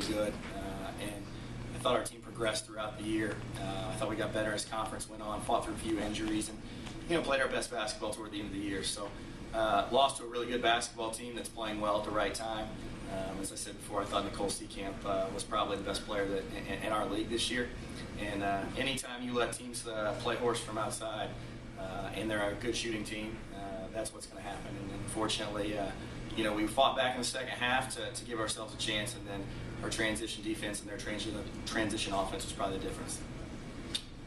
good. And I thought our team progressed throughout the year. I thought we got better as conference went on, fought through a few injuries, and played our best basketball toward the end of the year. So lost to a really good basketball team that's playing well at the right time. As I said before, I thought Nicole Seekamp was probably the best player in our league this year. And anytime you let teams play horse from outside, and they're a good shooting team, that's what's going to happen. And unfortunately, we fought back in the second half to give ourselves a chance, and then our transition defense and their transition offense was probably the difference.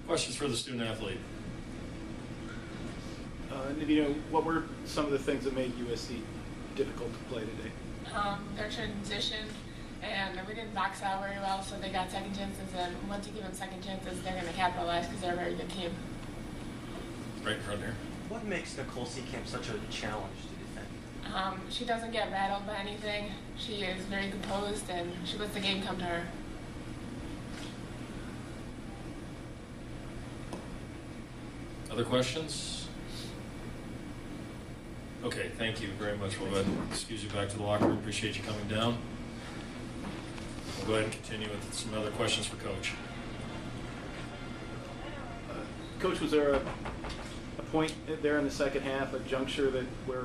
Questions for the student athlete? Nevena, what were some of the things that made USC difficult to play today? Their transition, and we didn't box out very well, so they got second chances, and once you give them second chances, they're going to capitalize because they're a very good team. Right in front here. What makes Nicole Seekamp such a challenge to defend? She doesn't get rattled by anything. She is very composed, and she lets the game come to her. Other questions? Okay, thank you very much. We'll go ahead and excuse you back to the locker room. Appreciate you coming down. We'll go ahead and continue with some other questions for Coach. Coach, was there a point there in the second half, a juncture where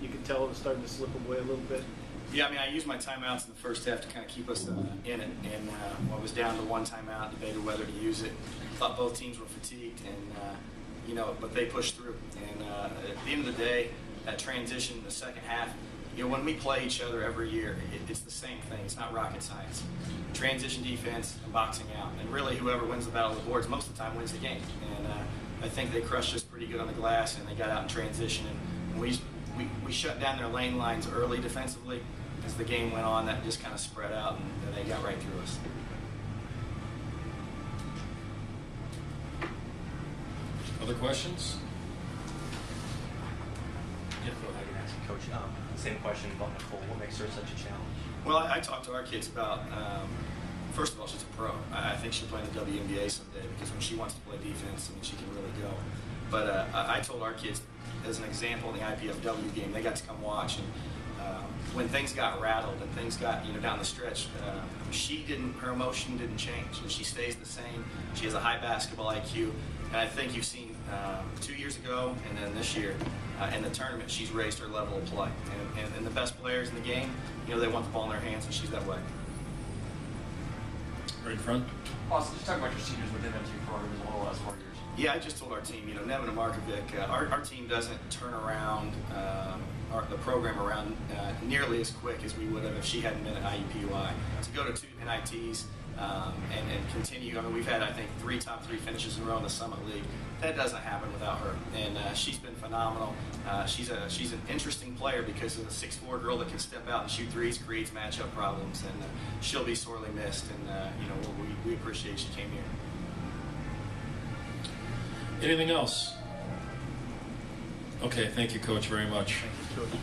you could tell it was starting to slip away a little bit? Yeah, I mean, I used my timeouts in the first half to kind of keep us in it, and I was down to one timeout, debated whether to use it. Thought both teams were fatigued, and but they pushed through. And at the end of the day, that transition in the second half, when we play each other every year, it's the same thing. It's not rocket science. Transition defense and boxing out, and really whoever wins the battle of the boards most of the time wins the game. And I think they crushed us pretty good on the glass, and they got out in transition, and we shut down their lane lines early defensively. As the game went on, that just kind of spread out, and they got right through us. Other questions? Yeah, go ahead and ask you, Coach. Same question about Nicole. What makes her such a challenge? Well, I talked to our kids about, first of all, she's a pro. I think she'll play in the WNBA someday, because when she wants to play defense, I mean, she can really go. But I told our kids, as an example, in the IPFW game, they got to come watch, and when things got rattled and things got down the stretch, her emotion didn't change, and she stays the same. She has a high basketball IQ, and I think you've seen 2 years ago and then this year in the tournament, she's raised her level of play. And the best players in the game, they want the ball in their hands, and she's that way. Right in front. Austin, just talk about your seniors within that team program as well the last 4 years. Yeah, I just told our team, Nevena Markovic, our team doesn't turn around the program around nearly as quick as we would have if she hadn't been at IUPUI. To go to 2 NITs and continue, I mean, we've had, I think, 3 top 3 finishes in a row in the Summit League. That doesn't happen without her, and she's been phenomenal. She's an interesting player because of the 6'4" girl that can step out and shoot threes, creates matchup problems, and she'll be sorely missed, and we appreciate she came here. Anything else? Okay, thank you, Coach, very much. Thank you, Coach.